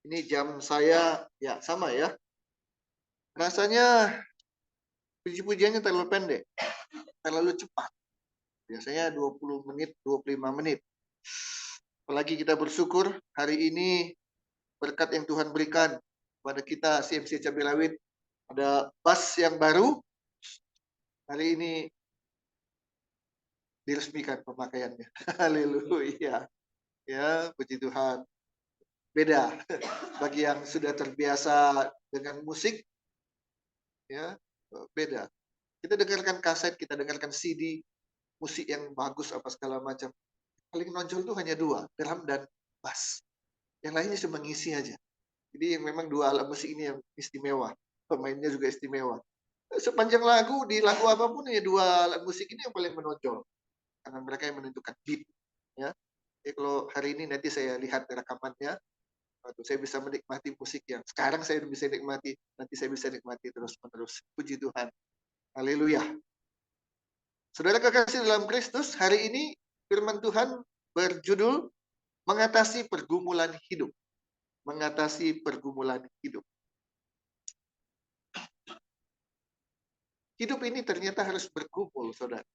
Ini jam saya ya sama ya. Rasanya puji-pujiannya terlalu pendek, terlalu cepat. Biasanya 20 menit, 25 menit. Apalagi kita bersyukur hari ini berkat yang Tuhan berikan kepada kita CMC Cabai Rawit, ada bass yang baru. Hari ini diresmikan pemakaiannya. Haleluya. Ya, puji Tuhan. Beda bagi yang sudah terbiasa dengan musik, ya beda. Kita dengarkan kaset, kita dengarkan CD, musik yang bagus apa segala macam. Paling nonjol tuh hanya dua, drum dan bass. Yang lainnya cuma ngisi aja. Jadi memang dua alat musik ini yang istimewa. Pemainnya juga istimewa. Sepanjang lagu, di lagu apapun ya dua alat musik ini yang paling menonjol. Karena mereka yang menentukan beat. Ya. Jadi kalau hari ini nanti saya lihat rekamannya, saya bisa menikmati musik yang sekarang saya bisa nikmati, nanti saya bisa nikmati terus-menerus. Puji Tuhan. Haleluya. Saudara kekasih dalam Kristus, hari ini firman Tuhan berjudul mengatasi pergumulan hidup. Mengatasi pergumulan hidup. Hidup ini ternyata harus bergumul, saudara.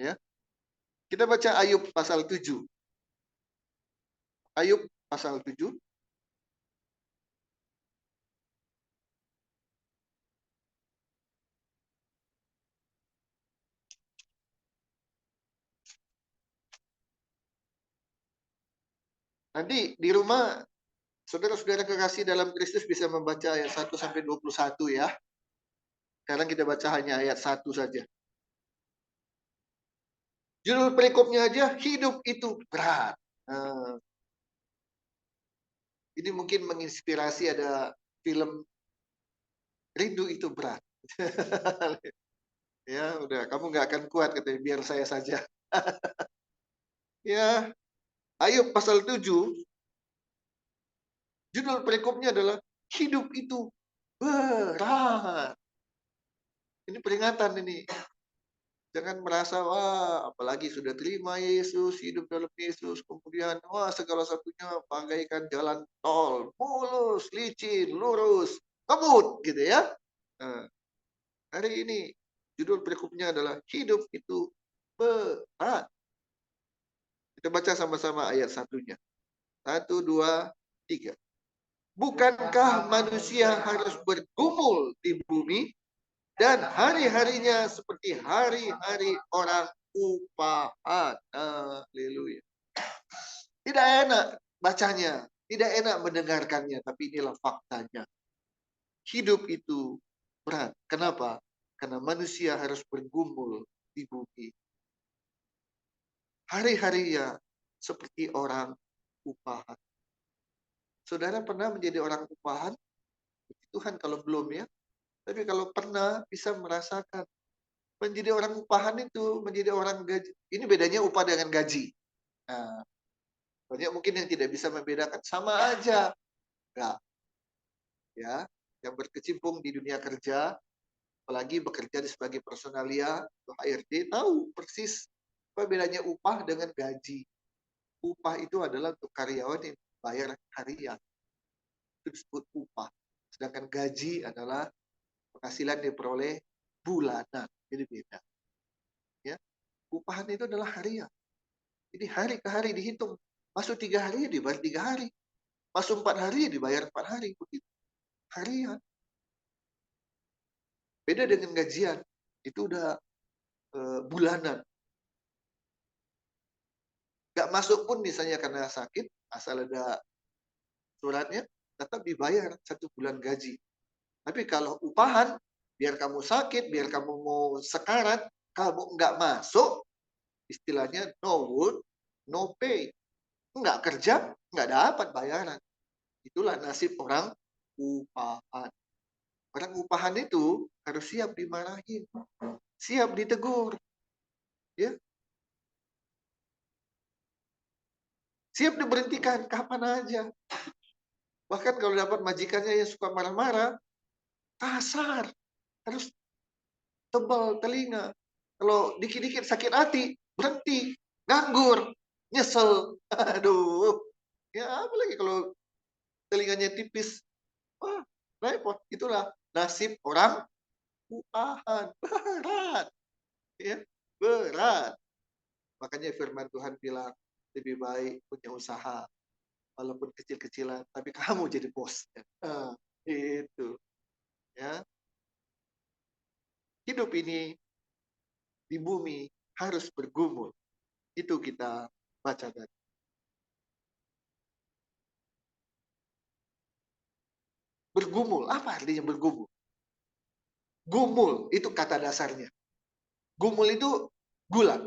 Ya. Kita baca Ayub pasal 7. Ayub pasal 7. Nanti di rumah, saudara-saudara kekasih dalam Kristus bisa membaca ayat 1 sampai 21 ya. Sekarang kita baca hanya ayat 1 saja. Judul perikopnya aja, hidup itu berat. Nah, ini mungkin menginspirasi ada film Rindu itu berat. Ya, udah kamu nggak akan kuat katanya, biar saya saja. Ya, Ayub pasal 7, judul perikopnya adalah hidup itu berat. Ini peringatan ini. Jangan merasa, wah apalagi sudah terima Yesus, hidup dalam Yesus, kemudian wah segala satunya bagaikan jalan tol, mulus, licin, lurus, kebut gitu ya. Nah, hari ini judul perikopnya adalah hidup itu berat. Kita baca sama-sama ayat satunya. 1, 2, 3. Bukankah manusia harus bergumul di bumi dan hari-harinya seperti hari-hari orang upahan. Haleluya. Tidak enak bacanya, tidak enak mendengarkannya, tapi inilah faktanya. Hidup itu berat. Kenapa? Karena manusia harus bergumul di bumi. Hari-harinya seperti orang upahan. Saudara pernah menjadi orang upahan? Tuhan kalau belum ya. Tapi kalau pernah bisa merasakan menjadi orang upahan itu, menjadi orang gaji. Ini bedanya upah dengan gaji. Nah, banyak mungkin yang tidak bisa membedakan, sama aja. Enggak. Ya, yang berkecimpung di dunia kerja, apalagi bekerja sebagai personalia atau HRD, tahu persis apa bedanya upah dengan gaji. Upah itu adalah untuk karyawan yang bayar harian. Itu disebut upah. Sedangkan gaji adalah penghasilan diperoleh bulanan. Jadi beda. Ya, upahan itu adalah harian. Jadi hari ke hari dihitung. Masuk 3 hari ya dibayar 3 hari. Masuk 4 hari ya dibayar 4 hari. Begitu. Harian. Beda dengan gajian. Itu udah bulanan. Gak masuk pun misalnya karena sakit, asal ada suratnya, tetap dibayar 1 bulan gaji. Tapi kalau upahan, biar kamu sakit, biar kamu mau sekarat, kamu nggak masuk, istilahnya no work, no pay. Nggak kerja, nggak dapat bayaran. Itulah nasib orang upahan. Orang upahan itu harus siap dimarahin, siap ditegur, ya, siap diberhentikan kapan aja. Bahkan kalau dapat majikannya yang suka marah-marah, kasar, harus tebal telinga. Kalau dikit-dikit sakit hati, berhenti, nganggur, nyesel. Aduh, ya apalagi kalau telinganya tipis. Wah, repot. Itulah nasib orang upahan. Berat. Ya, berat. Makanya firman Tuhan bilang, lebih baik punya usaha, walaupun kecil-kecilan, tapi kamu jadi bos. Itu. Ya, hidup ini di bumi harus bergumul. Itu kita baca tadi. Bergumul, apa artinya bergumul? Gumul, itu kata dasarnya. Gumul itu gula.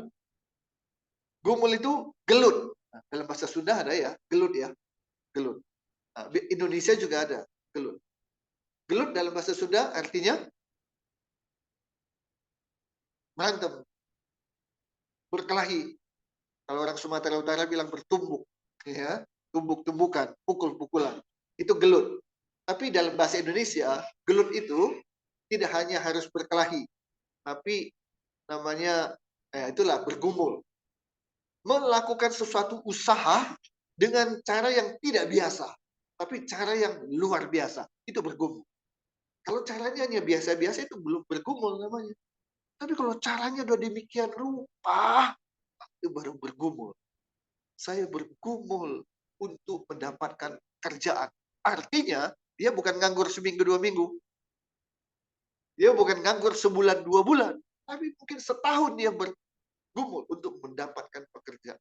Gumul itu gelut. Nah, dalam bahasa Sunda ada ya, gelut ya. Gelut. Nah, Indonesia juga ada, gelut. Gelut dalam bahasa Sunda artinya berantem, berkelahi. Kalau orang Sumatera Utara bilang bertumbuk, ya, tumbuk-tumbukan, pukul-pukulan. Itu gelut. Tapi dalam bahasa Indonesia, gelut itu tidak hanya harus berkelahi, tapi namanya itulah bergumul. Melakukan sesuatu usaha dengan cara yang tidak biasa, tapi cara yang luar biasa. Itu bergumul. Kalau caranya hanya biasa-biasa itu belum bergumul namanya. Tapi kalau caranya udah demikian rupa, itu baru bergumul. Saya bergumul untuk mendapatkan kerjaan. Artinya, dia bukan nganggur seminggu 2 minggu. Dia bukan nganggur sebulan 2 bulan. Tapi mungkin setahun dia bergumul untuk mendapatkan pekerjaan.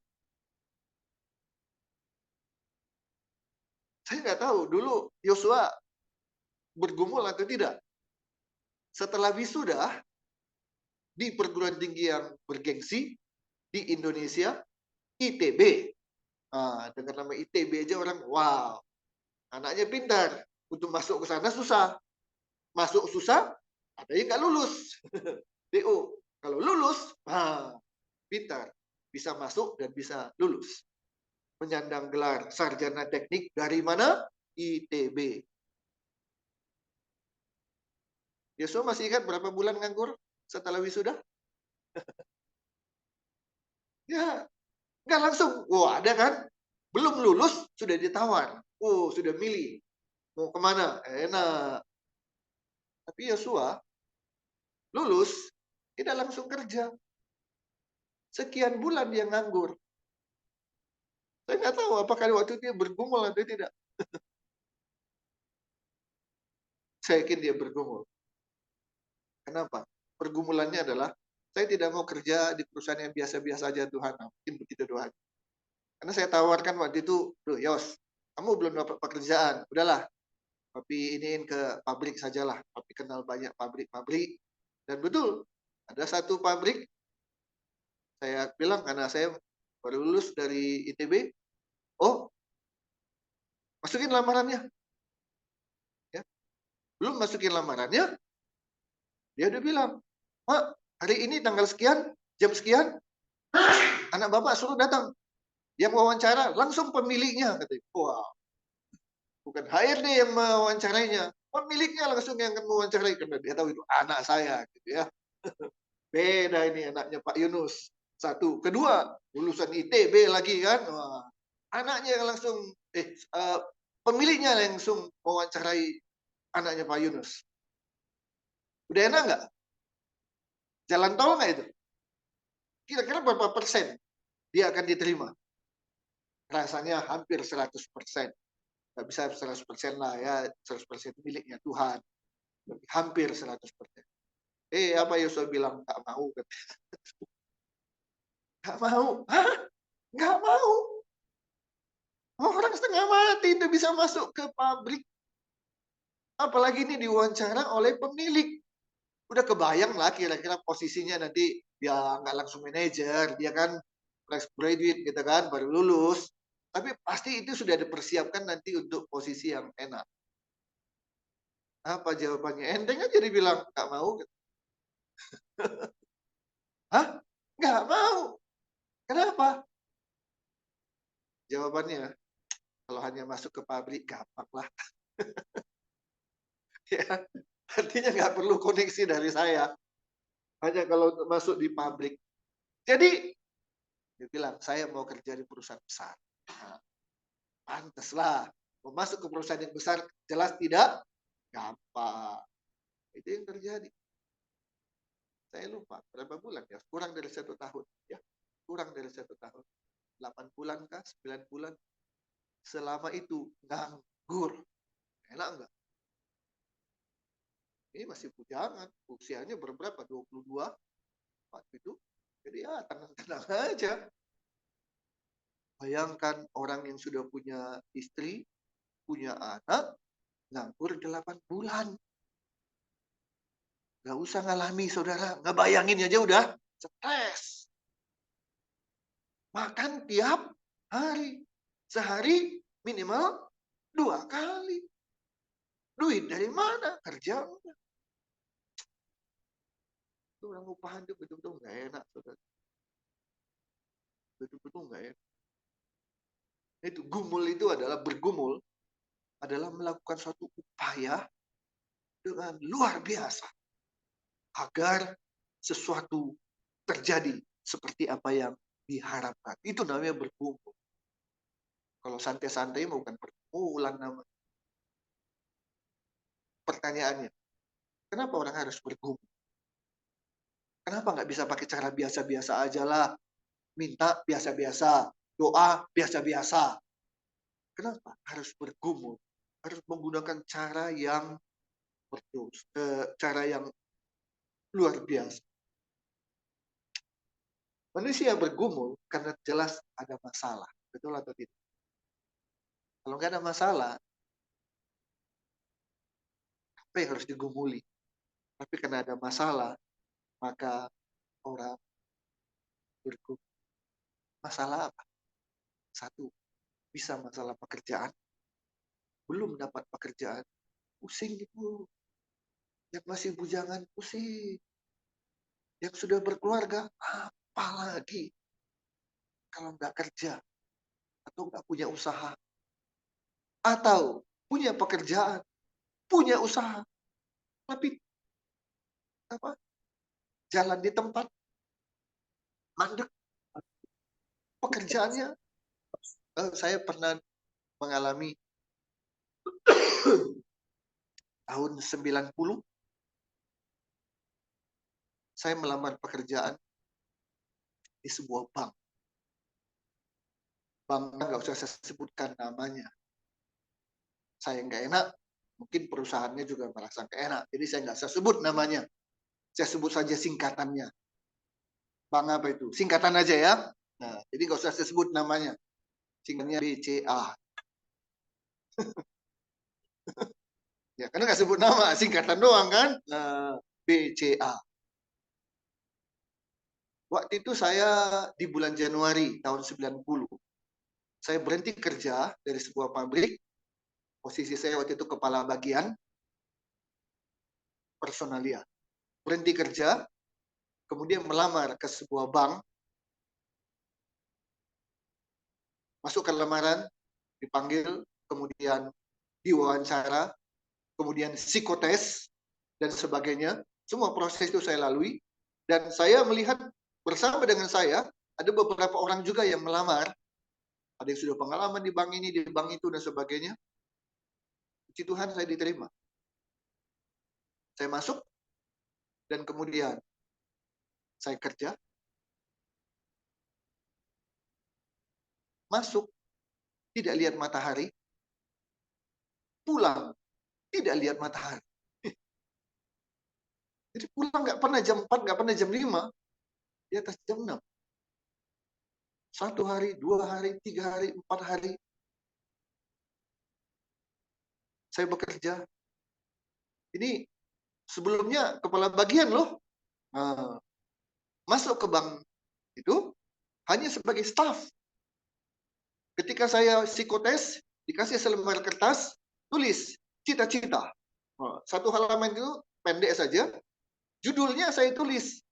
Saya nggak tahu dulu Yosua bergumul atau tidak. Setelah wisuda di perguruan tinggi yang bergengsi di Indonesia, ITB. Nah, dengan nama ITB aja orang, wow, anaknya pintar. Untuk masuk ke sana susah. Masuk susah, ada yang nggak lulus. DO. Kalau lulus, pintar. Bisa masuk dan bisa lulus. Menyandang gelar sarjana teknik dari mana? ITB. Yosua masih ingat berapa bulan nganggur setelah wisuda? Ya, nggak langsung. Wah, ada kan? Belum lulus, sudah ditawar. Oh, sudah milih. Mau kemana? Enak. Tapi Yosua lulus, tidak langsung kerja. Sekian bulan dia nganggur. Saya nggak tahu apakah waktu itu dia bergumul atau tidak. Saya yakin dia bergumul. Kenapa? Pergumulannya adalah, saya tidak mau kerja di perusahaan yang biasa-biasa saja Tuhan. Mungkin begitu doa. Karena saya tawarkan waktu itu, "Duh, Yos, kamu belum dapat pekerjaan. Udahlah, Papi iniin ke pabrik sajalah. Papi kenal banyak pabrik-pabrik." Dan betul, ada satu pabrik, saya bilang karena saya baru lulus dari ITB, "Oh, masukin lamarannya." Ya, belum masukin lamarannya, dia udah bilang, "Mak, hari ini tanggal sekian, jam sekian, anak bapak suruh datang. Yang wawancara langsung pemiliknya." Katanya. Wah, bukan HRD yang mewawancarainya, pemiliknya langsung yang akan mewawancarai karena dia tahu itu anak saya, gitu ya. Beda ini anaknya Pak Yunus. Satu, kedua lulusan ITB lagi kan. Wah, anaknya yang langsung pemiliknya langsung mewawancarai anaknya Pak Yunus. Udah enak nggak? Jalan tol nggak itu? Kira-kira berapa persen dia akan diterima? Rasanya hampir 100%. Nggak bisa 100% lah ya, 100% itu miliknya Tuhan. Hampir 100%. Apa Yosua bilang? Nggak mau. Nggak mau. Hah? Nggak mau. Orang setengah mati itu bisa masuk ke pabrik. Apalagi ini diwawancara oleh pemilik. Udah kebayang lah kira-kira posisinya nanti dia nggak langsung manajer, dia kan fresh graduate gitu kan, baru lulus. Tapi pasti itu sudah dipersiapkan nanti untuk posisi yang enak. Apa jawabannya? Enteng aja dibilang nggak mau. Hah? Nggak mau. Kenapa? Jawabannya, kalau hanya masuk ke pabrik gampang lah. Ya, artinya nggak perlu koneksi dari saya. Hanya kalau masuk di pabrik. Jadi dia bilang, saya mau kerja di perusahaan besar. Nah, pantes lah. Mau masuk ke perusahaan yang besar jelas tidak gampang. Itu yang terjadi. Saya lupa berapa bulan ya, kurang dari 1 tahun ya, kurang dari 1 tahun, 8 bulan kah, 9 bulan, selama itu nganggur, enak enggak? Ini masih bujangan, usianya berapa, 22 waktu itu, jadi ya tenang-tenang aja. Bayangkan orang yang sudah punya istri, punya anak, nganggur 8 bulan. Nggak usah ngalami, saudara. Nggak bayangin aja udah stres. Makan tiap hari. Sehari minimal 2 kali. Duit dari mana? Kerja enggak. Itu orang upahan itu betul-betul nggak enak, saudara. Betul-betul nggak enak. Itu gumul itu adalah bergumul, adalah melakukan suatu upaya dengan luar biasa agar sesuatu terjadi seperti apa yang diharapkan. Itu namanya bergumul. Kalau santai-santai bukan pergumulan namanya. Pertanyaannya, kenapa orang harus bergumul? Kenapa nggak bisa pakai cara biasa-biasa aja lah? Minta biasa-biasa, doa biasa-biasa. Kenapa harus bergumul? Harus menggunakan cara yang cara yang luar biasa. Manusia bergumul karena jelas ada masalah. Betul atau tidak? Kalau nggak ada masalah, apa yang harus digumuli? Tapi karena ada masalah, maka orang bergumul. Masalah apa? Satu, bisa masalah pekerjaan. Belum dapat pekerjaan, pusing itu. Yang masih bujangan, pusing. Yang sudah berkeluarga, apalagi kalau nggak kerja atau nggak punya usaha. Atau punya pekerjaan, punya usaha, tapi apa? Jalan di tempat, mandek. Pekerjaannya, saya pernah mengalami tahun 90, saya melamar pekerjaan di sebuah bank. Banknya nggak usah saya sebutkan namanya. Saya nggak enak, mungkin perusahaannya juga merasa nggak enak. Jadi saya nggak usah sebut namanya. Saya sebut saja singkatannya. Bank apa itu? Singkatan aja ya. Nah, jadi nggak usah saya sebut namanya. Singkatannya BCA. Ya, karena nggak sebut nama, singkatan doang kan. Nah, BCA. Waktu itu saya di bulan Januari tahun 90. Saya berhenti kerja dari sebuah pabrik. Posisi saya waktu itu kepala bagian personalia. Berhenti kerja, kemudian melamar ke sebuah bank. Masuk ke lamaran, dipanggil, kemudian diwawancara, kemudian psikotes, dan sebagainya. Semua proses itu saya lalui. Dan saya melihat bersama dengan saya, ada beberapa orang juga yang melamar. Ada yang sudah pengalaman di bank ini, di bank itu, dan sebagainya. Puji Tuhan saya diterima. Saya masuk, dan kemudian saya kerja. Masuk, tidak lihat matahari. Pulang, tidak lihat matahari. Jadi pulang nggak pernah jam 4, nggak pernah jam 5. Di atas jam 6. 1 hari, 2 hari, 3 hari, 4 hari. Saya bekerja. Ini sebelumnya kepala bagian loh. Nah, masuk ke bank itu hanya sebagai staff. Ketika saya psikotes, dikasih selembar kertas, tulis cita-cita. Nah, 1 halaman itu pendek saja. Judulnya saya tulis,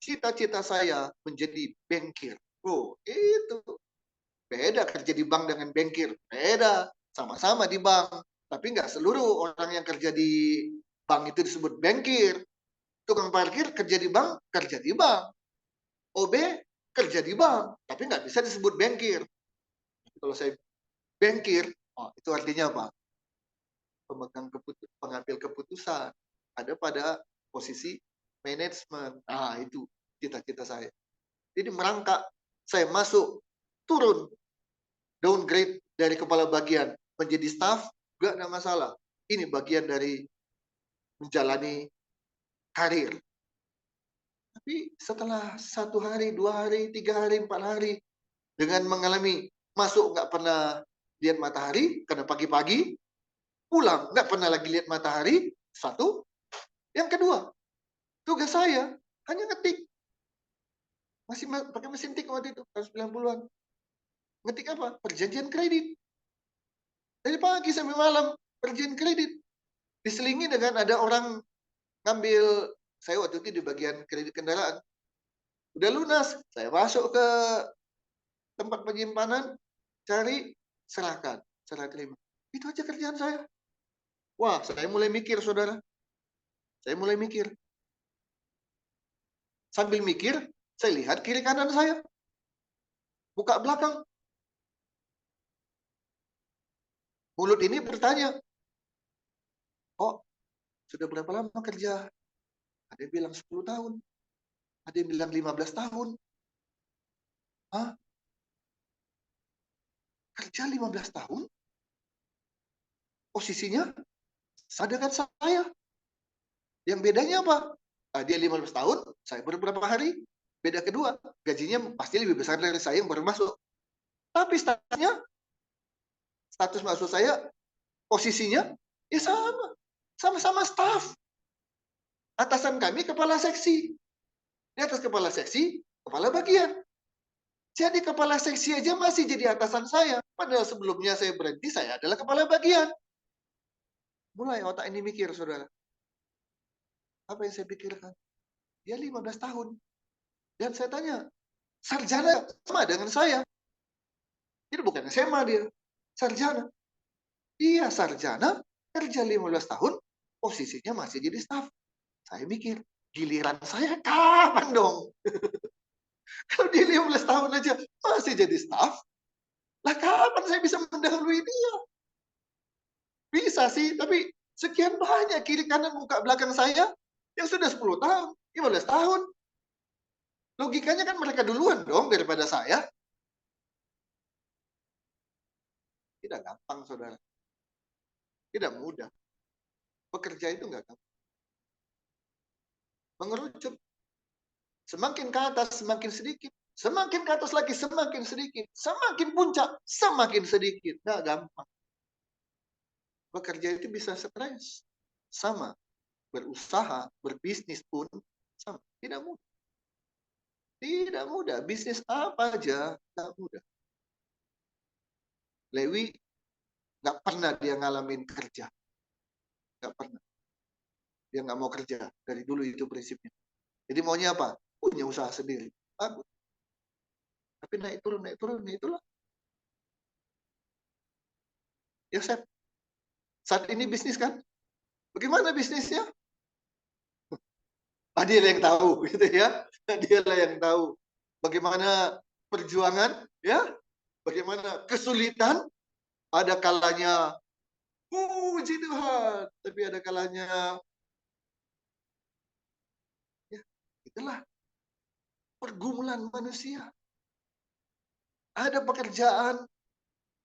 cita-cita saya menjadi bankir. Oh, itu. Beda kerja di bank dengan bankir. Beda. Sama-sama di bank. Tapi nggak seluruh orang yang kerja di bank itu disebut bankir. Tukang parkir kerja di bank, kerja di bank. OB kerja di bank, tapi nggak bisa disebut bankir. Kalau saya bankir, Oh, itu artinya apa? Pengambil keputusan. Ada pada posisi manajemen. Ah, itu cita-cita saya. Jadi merangkak, saya masuk, turun, downgrade dari kepala bagian menjadi staff, gak ada masalah. Ini bagian dari menjalani karir. Tapi setelah 1 hari, 2 hari, 3 hari, 4 hari, dengan mengalami masuk nggak pernah lihat matahari karena pagi-pagi, pulang nggak pernah lagi lihat matahari. Satu, yang kedua, tugas saya hanya ngetik, masih pakai mesin tik waktu itu tahun 90-an. Ngetik apa? Perjanjian kredit. Dari pagi sampai malam perjanjian kredit. Diselingi dengan ada orang ngambil, saya waktu itu di bagian kredit kendaraan. Udah lunas, saya masuk ke tempat penyimpanan, cari, serahkan, serah terima. Itu aja kerjaan saya. Wah, saya mulai mikir, saudara. Saya mulai mikir. Sambil mikir, saya lihat kiri kanan saya. Buka belakang. Mulut ini bertanya, oh, sudah berapa lama kerja? Ada yang bilang 10 tahun. Ada yang bilang 15 tahun. Hah? Kerja 15 tahun? Posisinya sadarkan saya. Yang bedanya apa? Dia 15 tahun, saya baru berapa hari. Beda kedua, gajinya pasti lebih besar dari saya yang baru masuk. Tapi status maksud saya, posisinya, ya sama. Sama-sama staff. Atasan kami kepala seksi. Di atas kepala seksi, kepala bagian. Jadi kepala seksi aja masih jadi atasan saya. Padahal sebelumnya saya berhenti, saya adalah kepala bagian. Mulai otak ini mikir, saudara. Apa yang saya pikirkan? Dia 15 tahun. Dan saya tanya, sarjana sama dengan saya. Itu bukan SMA dia. Sarjana. Iya, sarjana, kerja 15 tahun, posisinya masih jadi staff. Saya mikir, giliran saya kapan dong? Kalau dia 15 tahun aja masih jadi staff, lah kapan saya bisa mendahului dia? Bisa sih, tapi sekian banyak kiri kanan muka belakang saya yang sudah 10 tahun, 15 tahun. Logikanya kan mereka duluan dong daripada saya. Tidak gampang, saudara. Tidak mudah. Bekerja itu nggak gampang. Mengerucut. Semakin ke atas, semakin sedikit. Semakin ke atas lagi, semakin sedikit. Semakin puncak, semakin sedikit. Nggak gampang. Bekerja itu bisa stres. Sama. Berusaha, berbisnis pun sama. Tidak mudah. Tidak mudah. Bisnis apa aja, tidak mudah. Lewi nggak pernah dia ngalamin kerja. Nggak pernah. Dia nggak mau kerja. Dari dulu itu prinsipnya. Jadi maunya apa? Punya usaha sendiri. Bagus. Tapi naik turun, itulah. Yosef, saat ini bisnis kan? Bagaimana bisnisnya? Dia yang tahu, gitu ya. Dia yang tahu. Bagaimana perjuangan, ya? Bagaimana kesulitan? Ada kalanya, puji Tuhan. Tapi ada kalanya, ya, itulah pergumulan manusia. Ada pekerjaan,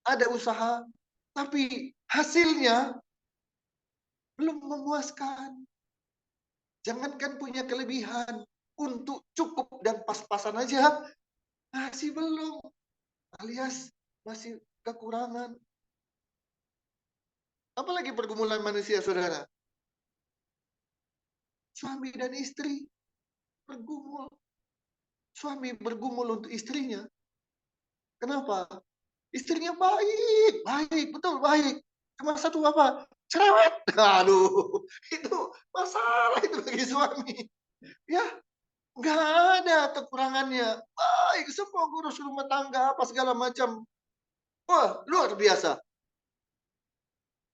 ada usaha, tapi hasilnya belum memuaskan. Jangankan punya kelebihan, untuk cukup dan pas-pasan aja, masih belum. Alias masih kekurangan. Apalagi pergumulan manusia, saudara. Suami dan istri bergumul. Suami bergumul untuk istrinya. Kenapa? Istrinya baik, betul baik. Cuma satu apa? Cerewet. Aduh, itu masalah itu bagi suami. Ya, nggak ada kekurangannya. Baik, semua ngurus rumah tangga apa segala macam. Wah, luar biasa.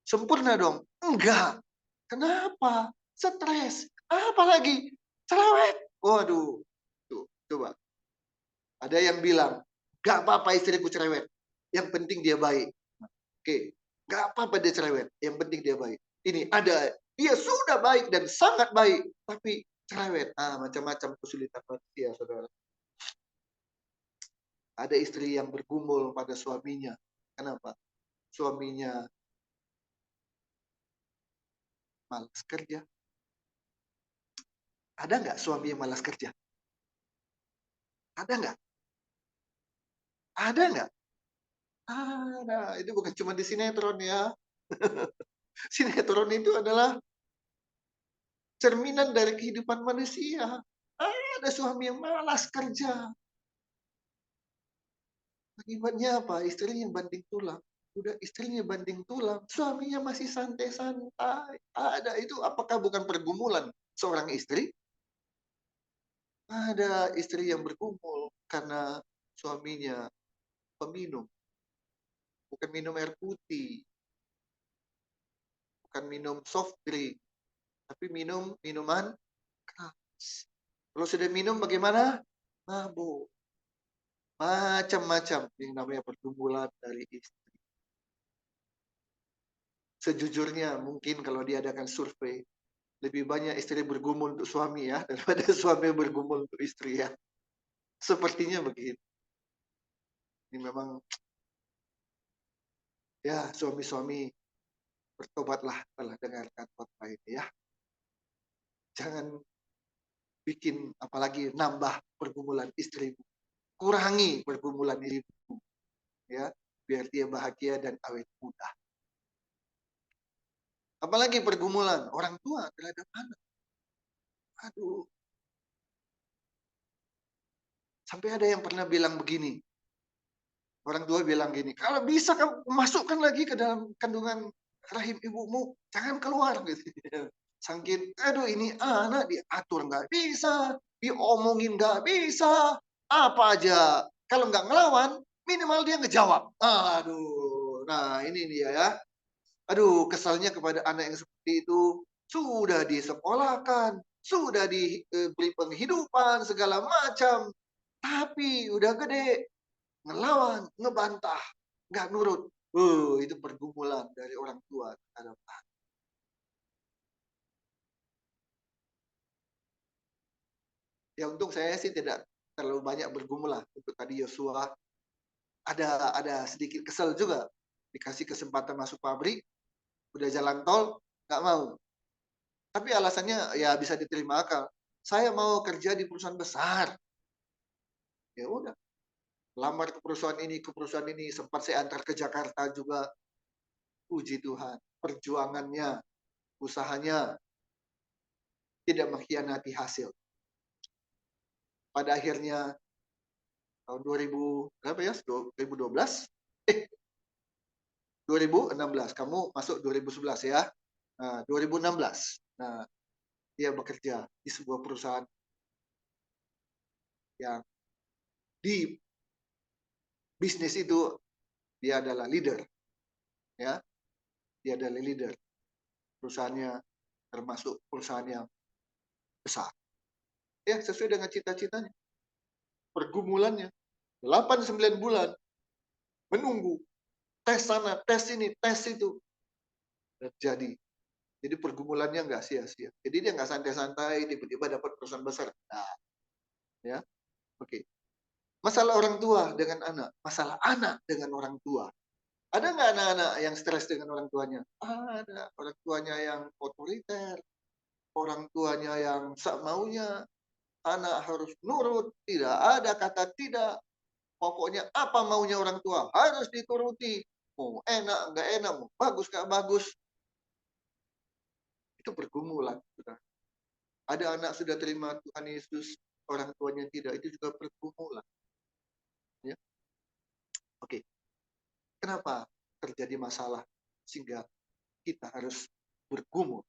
Sempurna dong? Enggak. Kenapa? Stres. Apalagi cerewet. Waduh. Tuh, coba. Ada yang bilang, gak apa-apa istriku cerewet. Yang penting dia baik. Oke. Nggak apa-apa dia cerewet, yang penting dia baik. Ini ada, dia sudah baik dan sangat baik, tapi cerewet. Macam-macam kesulitan manusia, saudara. Ada istri yang bergumul pada suaminya. Kenapa? Suaminya malas kerja. Ada nggak suami yang malas kerja? Ada nggak? Ada nggak? Ada. Itu bukan cuma di sinetron ya. Sinetron itu adalah cerminan dari kehidupan manusia. Ada suami yang malas kerja. Akibatnya apa? Istrinya banting tulang. Udah istrinya banting tulang, suaminya masih santai-santai. Ada itu, apakah bukan pergumulan seorang istri? Ada istri yang bergumul karena suaminya peminum, bukan minum air putih, bukan minum soft drink, tapi minum minuman keras. Kalau sudah minum bagaimana? Mabuk. Macam-macam yang namanya pergumulan dari istri. Sejujurnya mungkin kalau diadakan survei, lebih banyak istri bergumul untuk suami ya, daripada suami bergumul untuk istri ya. Sepertinya begitu. Ini memang ya, suami-suami bertobatlah telah dengarkan khotbah ini ya. Jangan bikin apalagi nambah pergumulan istrimu. Kurangi pergumulan ibu ya, biar dia bahagia dan awet muda. Apalagi pergumulan orang tua terhadap anak. Aduh, sampai ada yang pernah bilang begini. Orang tua bilang gini, kalau bisa kamu masukkan lagi ke dalam kandungan rahim ibumu, jangan keluar gitu. Sangkin, aduh ini anak diatur nggak bisa, diomongin nggak bisa, apa aja. Kalau nggak ngelawan, minimal dia ngejawab. Aduh, nah ini dia ya. Aduh, kesalnya kepada anak yang seperti itu, sudah disekolahkan, sudah diberi penghidupan segala macam, tapi udah gede, ngelawan, ngebantah, nggak nurut. Itu pergumulan dari orang tua terhadap anak. Ya untung saya sih tidak terlalu banyak bergumul lah. Untuk tadi Yosua ada sedikit kesel juga. Dikasih kesempatan masuk pabrik, udah jalan tol, nggak mau. Tapi alasannya ya bisa diterima akal. Saya mau kerja di perusahaan besar. Ya udah, lamar ke perusahaan ini, sempat saya antar ke Jakarta juga. Puji Tuhan, perjuangannya, usahanya tidak mengkhianati hasil. Pada akhirnya tahun 2000 berapa ya? 2012? 2016. Kamu masuk 2011 ya. Nah, 2016. Nah, dia bekerja di sebuah perusahaan yang di bisnis itu dia adalah leader, ya. Dia adalah leader. Perusahaannya termasuk perusahaan yang besar. Ya, sesuai dengan cita-citanya. Pergumulannya 8-9 bulan menunggu tes sana, tes ini, tes itu. Terjadi. Jadi pergumulannya nggak sia-sia. Jadi dia nggak santai-santai, tiba-tiba dapat perusahaan besar. Nah, ya, oke. Masalah orang tua dengan anak, masalah anak dengan orang tua. Ada nggak anak-anak yang stres dengan orang tuanya? Ada. Orang tuanya yang otoriter, orang tuanya yang sak maunya, anak harus nurut, tidak ada kata tidak. Pokoknya apa maunya orang tua harus dituruti. Mau enak nggak enak, mau bagus nggak bagus, itu pergumulan. Ada anak sudah terima Tuhan Yesus, orang tuanya tidak, itu juga pergumulan. Ya. Oke, kenapa terjadi masalah sehingga kita harus bergumul,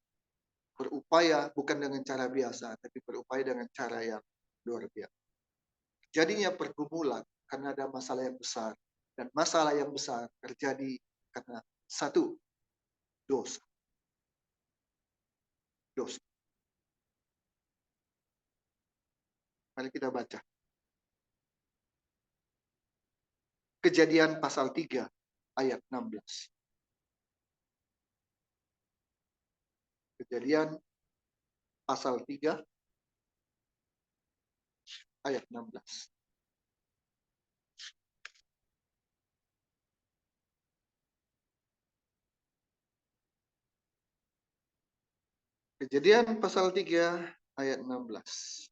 berupaya bukan dengan cara biasa, tapi berupaya dengan cara yang luar biasa. Jadinya pergumulan karena ada masalah yang besar, dan masalah yang besar terjadi karena satu, dosa. Dosa. Mari kita baca. Kejadian pasal 3 ayat 16. Kejadian pasal 3 ayat 16. Kejadian pasal 3 ayat 16.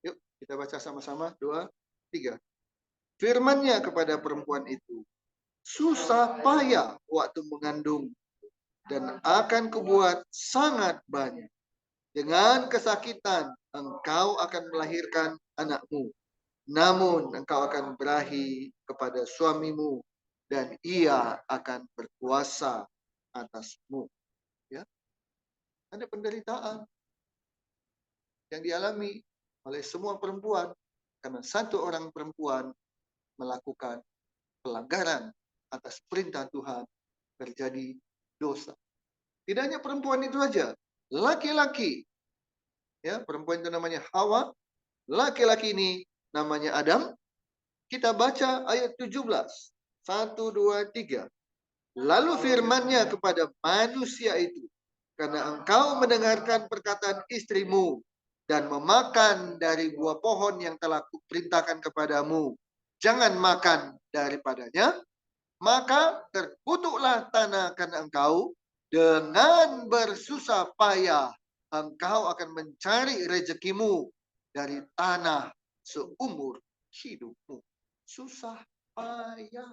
Yuk kita baca sama-sama. 2, 3. Firman-Nya kepada perempuan itu, susah payah waktu mengandung, dan akan kubuat sangat banyak. Dengan kesakitan engkau akan melahirkan anakmu. Namun engkau akan berahi kepada suamimu, dan ia akan berkuasa atasmu. Ya, ada penderitaan yang dialami oleh semua perempuan karena satu orang perempuan melakukan pelanggaran atas perintah Tuhan, terjadi dosa. Tidak hanya perempuan itu saja, laki-laki, ya, perempuan itu namanya Hawa, laki-laki ini namanya Adam. Kita baca ayat 17. 1, 2, 3. Lalu firman-Nya kepada manusia itu, karena engkau mendengarkan perkataan istrimu dan memakan dari buah pohon yang telah kuperintahkan kepadamu, jangan makan daripadanya, maka terkutuklah tanah karena engkau, dengan bersusah payah engkau akan mencari rezekimu dari tanah seumur hidupmu. Susah payah.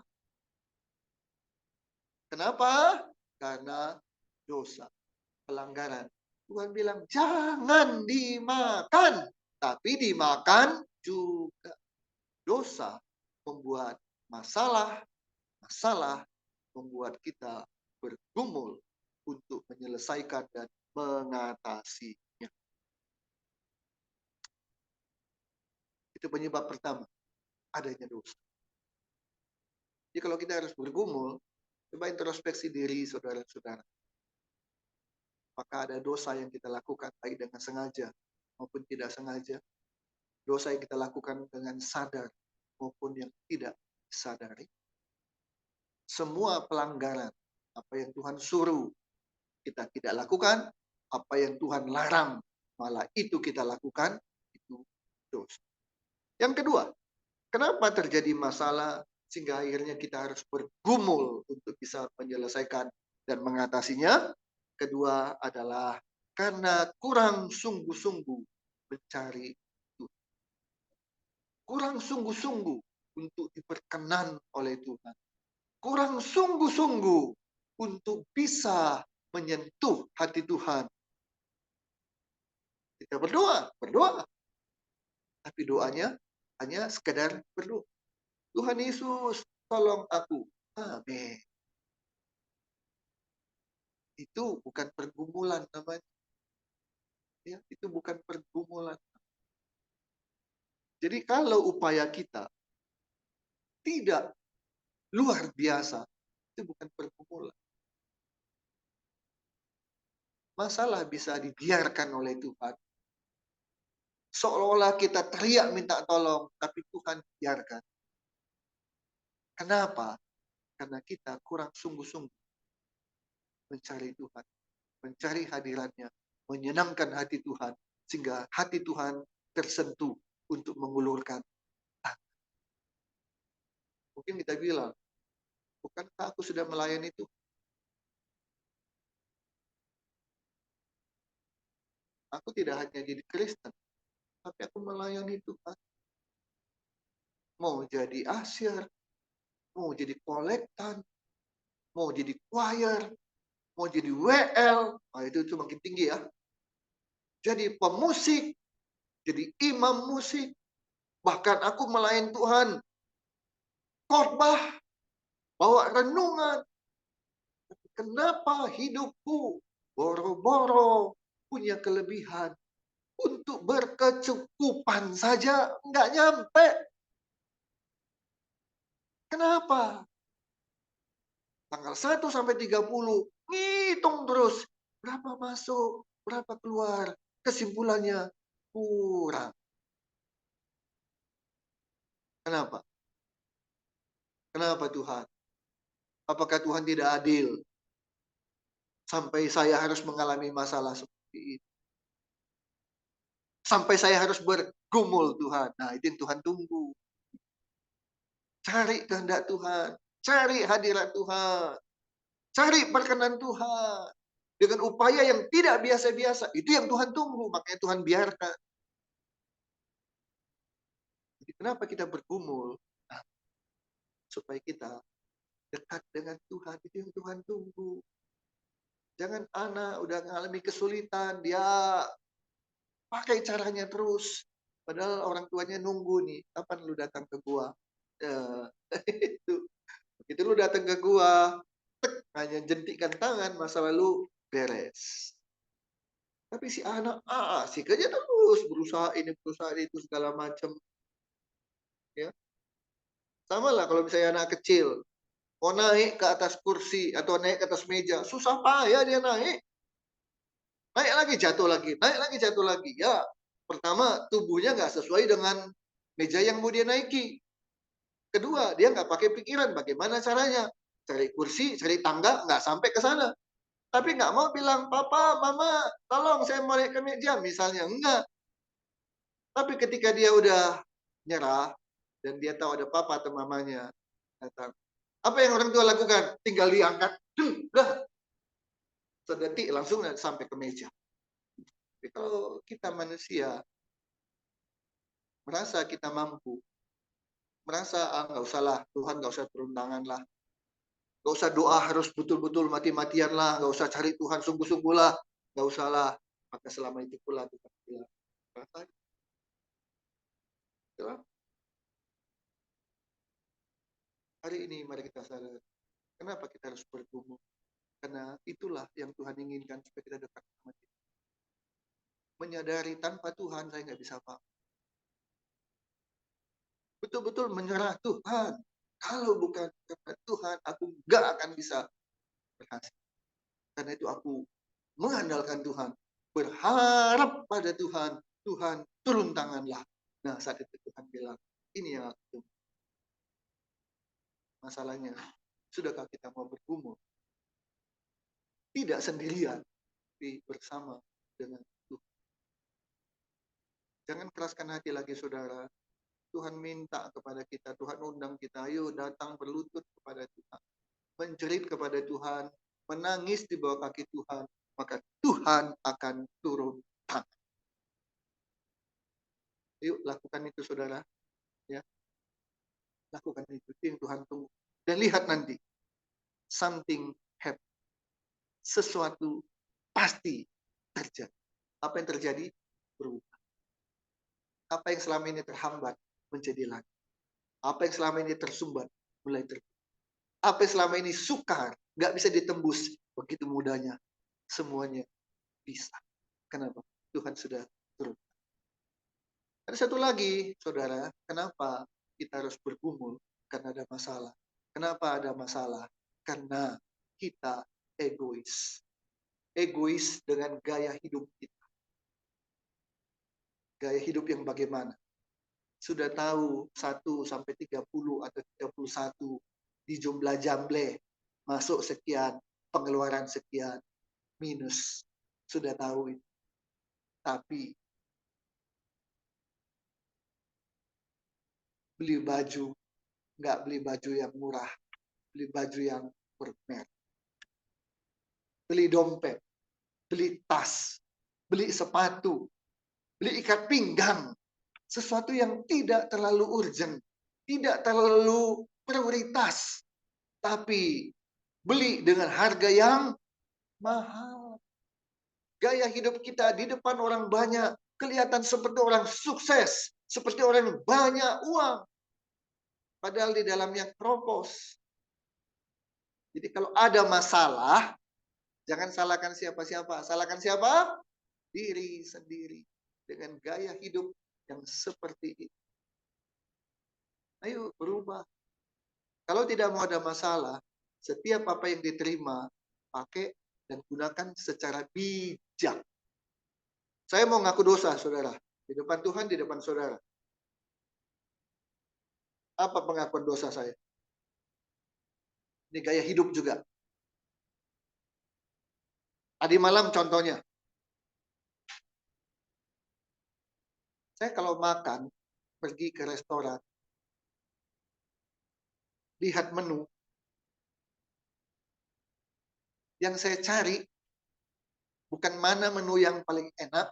Kenapa? Karena dosa, pelanggaran. Tuhan bilang jangan dimakan, tapi dimakan juga. Dosa membuat masalah membuat kita bergumul untuk menyelesaikan dan mengatasinya. Itu penyebab pertama, adanya dosa. Jadi kalau kita harus bergumul, coba introspeksi diri saudara-saudara. Apakah ada dosa yang kita lakukan baik dengan sengaja maupun tidak sengaja? Dosa yang kita lakukan dengan sadar maupun yang tidak disadari? Semua pelanggaran, apa yang Tuhan suruh kita tidak lakukan, apa yang Tuhan larang malah itu kita lakukan, itu dosa. Yang kedua, kenapa terjadi masalah sehingga akhirnya kita harus bergumul untuk bisa menyelesaikan dan mengatasinya? Kedua adalah karena kurang sungguh-sungguh mencari Tuhan. Kurang sungguh-sungguh untuk diperkenan oleh Tuhan. Kurang sungguh-sungguh untuk bisa menyentuh hati Tuhan. Kita berdoa, tapi doanya hanya sekedar berdoa. Tuhan Yesus, tolong aku. Amin. Itu bukan pergumulan namanya. Ya, itu bukan pergumulan. Jadi kalau upaya kita tidak luar biasa, itu bukan pergumulan. Masalah bisa dibiarkan oleh Tuhan. Seolah-olah kita teriak minta tolong, tapi Tuhan biarkan. Kenapa? Karena kita kurang sungguh-sungguh mencari Tuhan, mencari hadiratnya, menyenangkan hati Tuhan, sehingga hati Tuhan tersentuh untuk mengulurkan tangan. Mungkin kita bilang, bukankah aku sudah melayani Tuhan? Aku tidak hanya jadi Kristen, tapi aku melayani Tuhan. Mau jadi asyir, mau jadi kolektan, mau jadi choir, mau jadi WL, itu makin tinggi ya. Jadi pemusik, jadi imam musik, bahkan aku melayani Tuhan, khotbah, bawa renungan. Kenapa hidupku boro-boro punya kelebihan untuk berkecukupan saja nggak nyampe? Kenapa? Tanggal 1 sampai 30, ngitung terus. Berapa masuk, berapa keluar. Kesimpulannya, kurang. Kenapa? Kenapa Tuhan? Apakah Tuhan tidak adil? Sampai saya harus mengalami masalah seperti itu. Sampai saya harus bergumul Tuhan. Nah, itu yang Tuhan tunggu. Cari kehendak Tuhan. Cari hadirat Tuhan. Cari perkenan Tuhan. Dengan upaya yang tidak biasa-biasa. Itu yang Tuhan tunggu. Makanya Tuhan biarkan. Jadi kenapa kita bergumul? Nah, supaya kita dekat dengan Tuhan. Itu yang Tuhan tunggu. Jangan anak udah mengalami kesulitan. Dia pakai caranya terus. Padahal orang tuanya nunggu nih. Kapan lu datang ke gua? Itu. Begitu lu datang ke gua. Hanya jentikkan tangan. Masa lalu beres. Tapi si anak asik aja terus berusaha ini itu segala macam, ya. Sama lah kalau misalnya anak kecil mau naik ke atas kursi atau naik ke atas meja, susah payah dia naik. Naik lagi jatuh lagi, naik lagi jatuh lagi. Ya, pertama tubuhnya nggak sesuai dengan meja yang mau dia naiki. Kedua, dia nggak pakai pikiran bagaimana caranya. Cari kursi, cari tangga, nggak sampai ke sana. Tapi nggak mau bilang, papa, mama, tolong saya mau naik ke meja, misalnya. Enggak. Tapi ketika dia udah nyerah, dan dia tahu ada papa atau mamanya datang. Apa yang orang tua lakukan? Tinggal diangkat, dah, sedetik langsung sampai ke meja. Tapi kalau kita manusia, merasa kita mampu, merasa, nggak usah lah, Tuhan nggak usah turun tangan lah. Nggak usah doa harus betul-betul mati-matian lah, nggak usah cari Tuhan sungguh-sungguh lah, nggak usah lah. Maka selama itu pula Tuhan bilang, hari ini mari kita sadar, kenapa kita harus bergumul? Karena itulah yang Tuhan inginkan supaya kita dekat sama Dia. Menyadari tanpa Tuhan saya nggak bisa apa. Betul-betul menyerah Tuhan. Kalau bukan karena Tuhan, aku nggak akan bisa berhasil. Karena itu aku mengandalkan Tuhan. Berharap pada Tuhan. Tuhan turun tanganlah. Nah saat itu Tuhan bilang, ini yang aku tunggu. Masalahnya, sudahkah kita mau bergumul? Tidak sendirian, tapi bersama dengan Tuhan. Jangan keraskan hati lagi saudara. Tuhan minta kepada kita, Tuhan undang kita, ayo datang berlutut kepada Tuhan. Menjerit kepada Tuhan, menangis di bawah kaki Tuhan, maka Tuhan akan turun tangan. Yuk lakukan itu saudara, ya. Lakukan itu yang Tuhan tunggu. Dan lihat nanti, something happen. Sesuatu pasti terjadi. Apa yang terjadi? Berubah. Apa yang selama ini terhambat menjadi lancar. Apa yang selama ini tersumbat mulai terbuka. Apa yang selama ini sukar, nggak bisa ditembus, begitu mudahnya semuanya bisa. Kenapa? Tuhan sudah turun. Ada satu lagi, saudara, kenapa kita harus bergumul? Karena ada masalah. Kenapa ada masalah? Karena kita egois. Egois dengan gaya hidup kita. Gaya hidup yang bagaimana? Sudah tahu 1 sampai 30 atau 31 di jumlah jamble. Masuk sekian, pengeluaran sekian, minus. Sudah tahu itu. Tapi beli baju, nggak beli baju yang murah, beli baju yang bermerek. Beli dompet, beli tas, beli sepatu, beli ikat pinggang. Sesuatu yang tidak terlalu urgent, tidak terlalu prioritas. Tapi beli dengan harga yang mahal. Gaya hidup kita di depan orang banyak kelihatan seperti orang sukses, seperti orang yang banyak uang. Padahal di dalamnya kropos. Jadi kalau ada masalah, jangan salahkan siapa-siapa. Salahkan siapa? Diri sendiri. Dengan gaya hidup yang seperti itu. Ayo berubah. Kalau tidak mau ada masalah, setiap apa yang diterima, pakai dan gunakan secara bijak. Saya mau ngaku dosa, saudara. Di depan Tuhan, di depan saudara. Apa pengakuan dosa saya? Ini gaya hidup juga. Tadi malam contohnya, saya kalau makan, pergi ke restoran, lihat menu, yang saya cari bukan mana menu yang paling enak,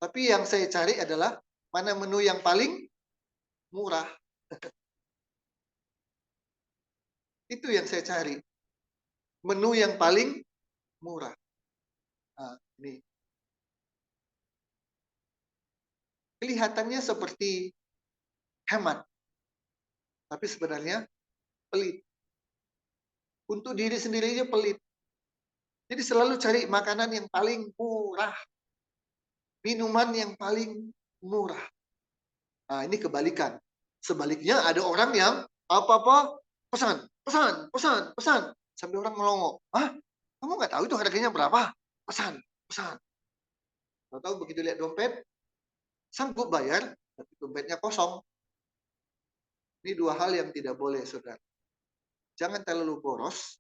tapi yang saya cari adalah mana menu yang paling murah. Itu yang saya cari. Menu yang paling murah. Nah, ini. Kelihatannya seperti hemat, tapi sebenarnya pelit. Untuk diri sendirinya pelit. Jadi selalu cari makanan yang paling murah, minuman yang paling murah. Nah, ini kebalikan. Sebaliknya ada orang yang apa-apa pesan, pesan, pesan, pesan. Sampai orang melongo. Ah, kamu nggak tahu itu harganya berapa? Pesan, pesan. Tahu begitu lihat dompet, sanggup bayar, tapi dompetnya kosong. Ini dua hal yang tidak boleh, saudara. Jangan terlalu boros.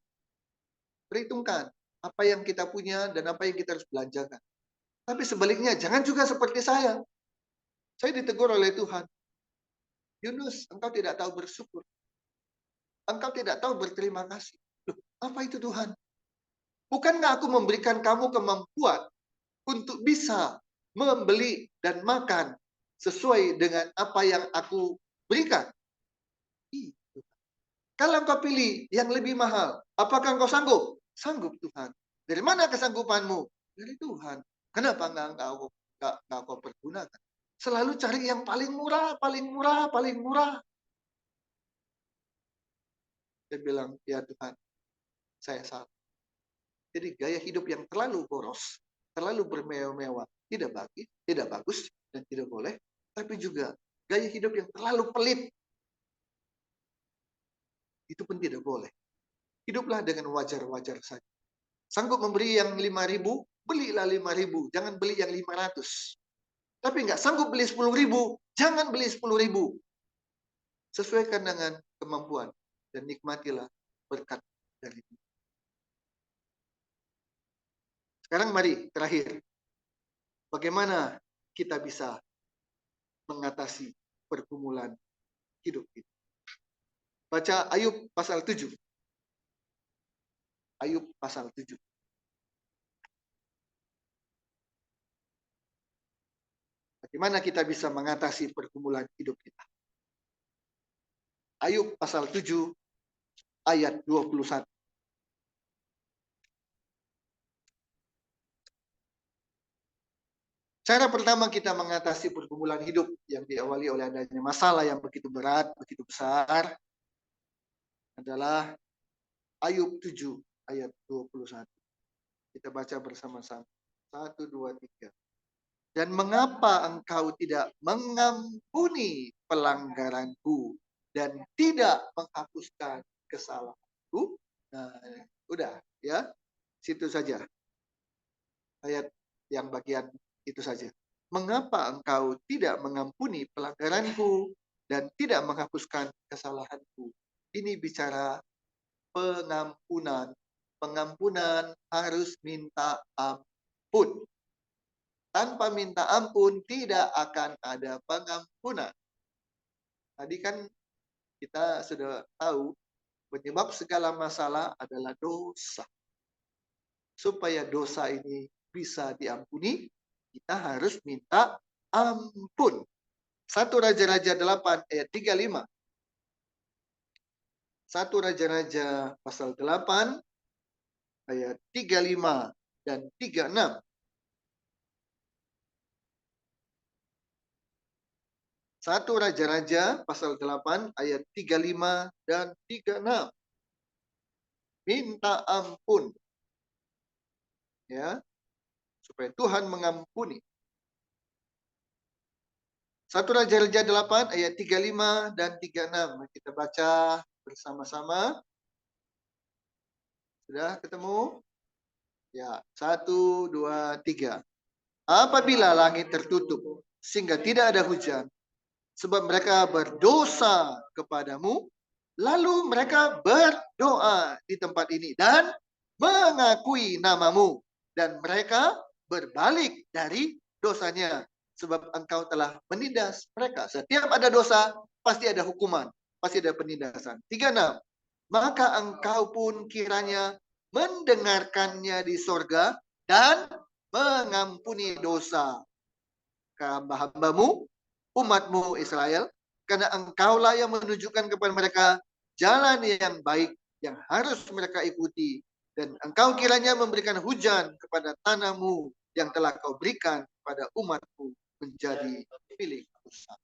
Perhitungkan apa yang kita punya dan apa yang kita harus belanjakan. Tapi sebaliknya, jangan juga seperti saya. Saya ditegur oleh Tuhan. Yunus, engkau tidak tahu bersyukur. Engkau tidak tahu berterima kasih. Loh, apa itu Tuhan? Bukankah aku memberikan kamu kemampuan untuk bisa membeli dan makan sesuai dengan apa yang aku berikan? Kalau engkau pilih yang lebih mahal, apakah engkau sanggup? Sanggup Tuhan. Dari mana kesanggupanmu? Dari Tuhan. Kenapa enggak kau pergunakan? Selalu cari yang paling murah, paling murah, paling murah. Saya bilang, ya Tuhan, saya salah. Jadi gaya hidup yang terlalu boros, terlalu bermewah-mewah, tidak bagus, dan tidak boleh. Tapi juga gaya hidup yang terlalu pelit, itu pun tidak boleh. Hiduplah dengan wajar-wajar saja. Sanggup memberi yang 5.000, belilah 5.000. Jangan beli yang 500. Tapi nggak sanggup beli 10.000, jangan beli 10.000. Sesuaikan dengan kemampuan dan nikmatilah berkat dari Tuhan. Sekarang mari terakhir, bagaimana kita bisa mengatasi pergumulan hidup ini. Baca Ayub pasal 7. Ayub pasal 7. Bagaimana kita bisa mengatasi pergumulan hidup kita? Ayub pasal 7 ayat 21. Cara pertama kita mengatasi pergumulan hidup yang diawali oleh adanya masalah yang begitu berat, begitu besar adalah Ayub 7 ayat 21. Kita baca bersama-sama. 1, 2, 3. Dan mengapa engkau tidak mengampuni pelanggaranku dan tidak menghapuskan kesalahanku? Nah, udah ya. Situ saja. Ayat yang bagian itu saja. Mengapa engkau tidak mengampuni pelanggaranku dan tidak menghapuskan kesalahanku? Ini bicara pengampunan. Pengampunan harus minta ampun. Tanpa minta ampun tidak akan ada pengampunan. Tadi kan kita sudah tahu penyebab segala masalah adalah dosa. Supaya dosa ini bisa diampuni, kita harus minta ampun. 1 Raja-Raja 8 ayat 35. 1 Raja-Raja pasal 8 ayat 35 dan 36. 1 Raja-Raja pasal 8 ayat 35 dan 36. Minta ampun. Ya, supaya Tuhan mengampuni. 1 Raja-Raja 8 ayat 35 dan 36. Kita baca bersama-sama. Sudah ketemu? Ya, 1, 2, 3. Apabila langit tertutup sehingga tidak ada hujan, sebab mereka berdosa kepadamu, lalu mereka berdoa di tempat ini dan mengakui namamu, dan mereka berbalik dari dosanya, sebab engkau telah menindas mereka. Setiap ada dosa, pasti ada hukuman, pasti ada penindasan. 36. Maka engkau pun kiranya mendengarkannya di sorga dan mengampuni dosa hamba-hambamu, umatmu Israel, karena engkaulah yang menunjukkan kepada mereka jalan yang baik yang harus mereka ikuti, dan engkau kiranya memberikan hujan kepada tanahmu yang telah kau berikan kepada umatmu menjadi milik usaha.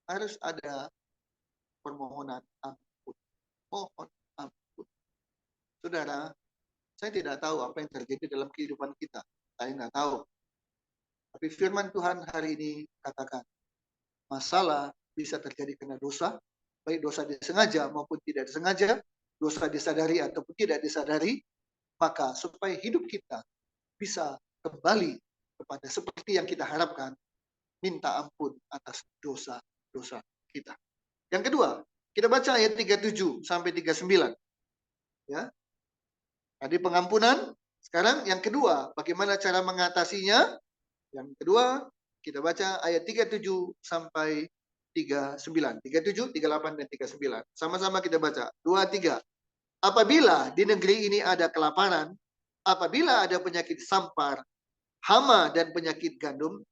Harus ada permohonan ampun. Mohon ampun. Saudara, saya tidak tahu apa yang terjadi dalam kehidupan kita. Saya nggak tahu. Tapi firman Tuhan hari ini katakan, masalah bisa terjadi karena dosa, baik dosa disengaja maupun tidak disengaja, dosa disadari ataupun tidak disadari, maka supaya hidup kita bisa kembali kepada seperti yang kita harapkan, minta ampun atas dosa-dosa kita. Yang kedua, kita baca ayat 37 sampai 39. Ya. Tadi pengampunan, sekarang yang kedua, bagaimana cara mengatasinya? Yang kedua, kita baca ayat 37 sampai 39. 37, 38, dan 39. Sama-sama kita baca. 2, 3. Apabila di negeri ini ada kelaparan, apabila ada penyakit sampar, hama dan penyakit gandum,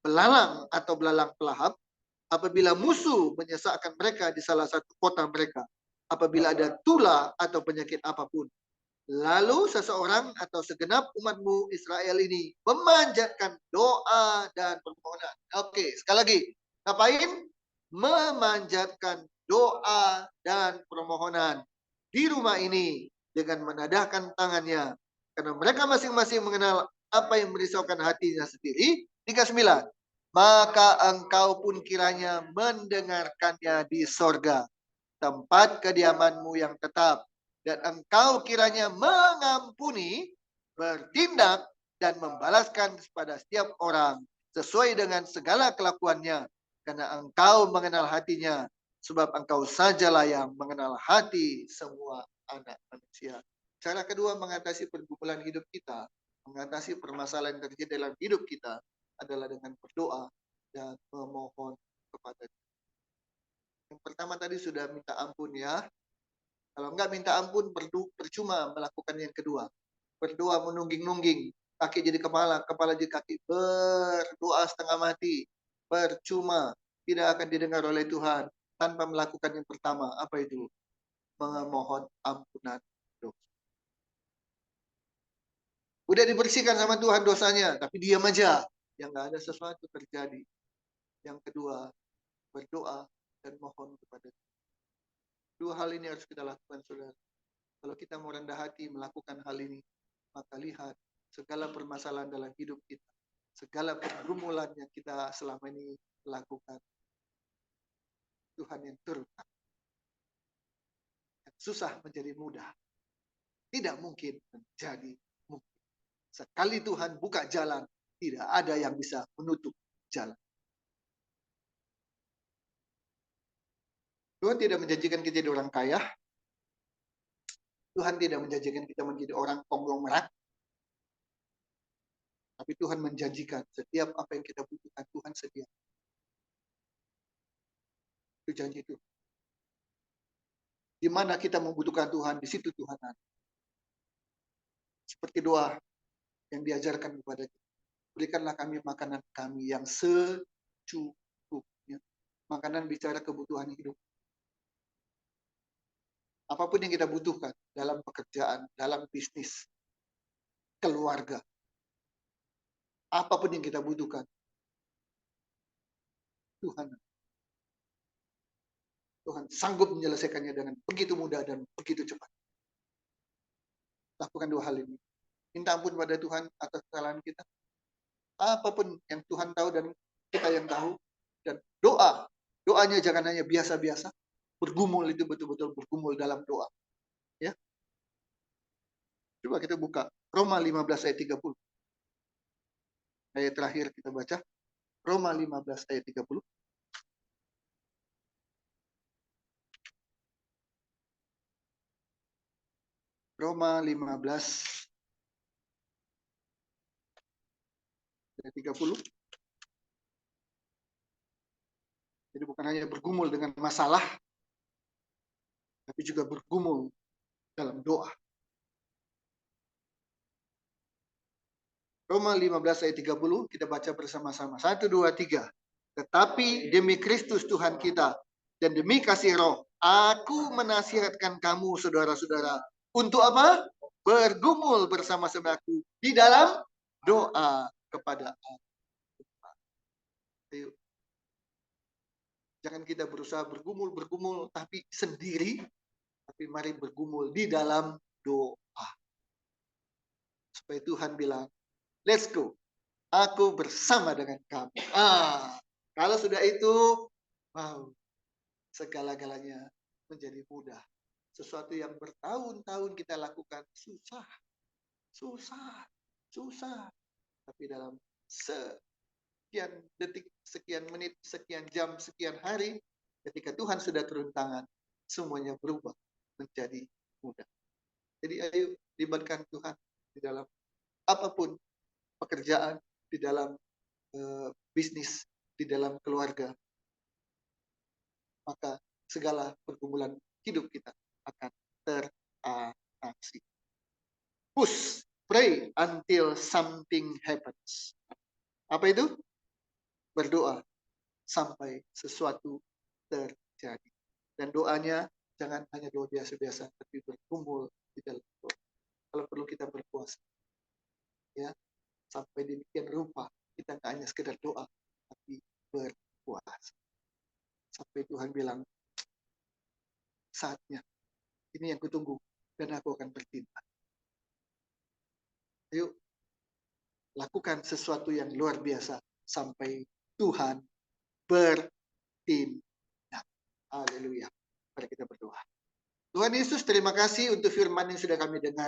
belalang atau belalang pelahap, apabila musuh menyesakkan mereka di salah satu kota mereka, apabila ada tula atau penyakit apapun, lalu seseorang atau segenap umatmu Israel ini memanjatkan doa dan permohonan. Oke, sekali lagi. Ngapain? Memanjatkan doa dan permohonan di rumah ini dengan menadahkan tangannya. Karena mereka masing-masing mengenal apa yang merisaukan hatinya sendiri. 39. Maka engkau pun kiranya mendengarkannya di sorga, tempat kediamanmu yang tetap, dan engkau kiranya mengampuni, bertindak, dan membalaskan kepada setiap orang sesuai dengan segala kelakuannya, karena engkau mengenal hatinya, sebab engkau sajalah yang mengenal hati semua anak manusia. Cara kedua mengatasi pergumulan hidup kita, mengatasi permasalahan yang terjadi dalam hidup kita adalah dengan berdoa dan memohon kepada Dia. Yang pertama tadi sudah minta ampun ya. Kalau enggak minta ampun, percuma melakukan yang kedua. Berdoa menungging-nungging, kaki jadi kepala, kepala jadi kaki. Berdoa setengah mati, percuma. Tidak akan didengar oleh Tuhan tanpa melakukan yang pertama. Apa itu? Memohon ampunan dosa. Udah dibersihkan sama Tuhan dosanya, tapi diam aja. Yang enggak ada sesuatu terjadi. Yang kedua, berdoa dan mohon kepada Tuhan. Dua hal ini harus kita lakukan, saudara. Kalau kita mau rendah hati melakukan hal ini, maka lihat segala permasalahan dalam hidup kita, segala pergumulan yang kita selama ini lakukan, Tuhan yang turunkan. Yang susah menjadi mudah, tidak mungkin menjadi mungkin. Sekali Tuhan buka jalan, tidak ada yang bisa menutup jalan. Tuhan tidak menjanjikan kita jadi orang kaya. Tuhan tidak menjanjikan kita menjadi orang konglomerat. Tapi Tuhan menjanjikan setiap apa yang kita butuhkan, Tuhan sedia. Itu janji Tuhan. Di mana kita membutuhkan Tuhan, di situ Tuhan ada. Seperti doa yang diajarkan kepada kita. Berikanlah kami makanan kami yang secukupnya. Makanan bicara kebutuhan hidup. Apapun yang kita butuhkan dalam pekerjaan, dalam bisnis, keluarga. Apapun yang kita butuhkan. Tuhan sanggup menyelesaikannya dengan begitu mudah dan begitu cepat. Lakukan dua hal ini. Minta ampun pada Tuhan atas kesalahan kita. Apapun yang Tuhan tahu dan kita yang tahu. Dan doa. Doanya jangan hanya biasa-biasa. Bergumul itu betul-betul bergumul dalam doa. Ya. Coba kita buka Roma 15 ayat 30. Ayat terakhir kita baca. Roma 15 ayat 30. Roma 15 ayat 30. Jadi bukan hanya bergumul dengan masalah, tapi juga bergumul dalam doa. Roma 15 ayat 30, kita baca bersama-sama. 1, 2, 3. Tetapi demi Kristus Tuhan kita, dan demi kasih roh, aku menasihatkan kamu, saudara-saudara, untuk apa? Bergumul bersama-sama aku di dalam doa kepada Allah. Ayo. Jangan kita berusaha bergumul, tapi sendiri. Tapi mari bergumul di dalam doa. Supaya Tuhan bilang, let's go. Aku bersama dengan kamu. Kalau sudah itu, wow, segala-galanya menjadi mudah. Sesuatu yang bertahun-tahun kita lakukan susah. Tapi dalam sekian detik, sekian menit, sekian jam, sekian hari, ketika Tuhan sudah turun tangan, semuanya berubah menjadi mudah. Jadi ayo libatkan Tuhan di dalam apapun pekerjaan, di dalam bisnis, di dalam keluarga, maka segala pergumulan hidup kita akan teratasi. Push, pray until something happens. Apa itu? Berdoa sampai sesuatu terjadi. Dan doanya jangan hanya doa biasa-biasa, tapi berkumpul di dalam doa. Kalau perlu kita berpuasa, ya, sampai demikian rupa kita tidak hanya sekedar doa, tapi berpuasa. Sampai Tuhan bilang, saatnya, ini yang kutunggu, dan aku akan bertindak. Ayo, lakukan sesuatu yang luar biasa, sampai Tuhan bertindak. Haleluya. Mari kita berdoa. Tuhan Yesus, terima kasih untuk firman yang sudah kami dengar.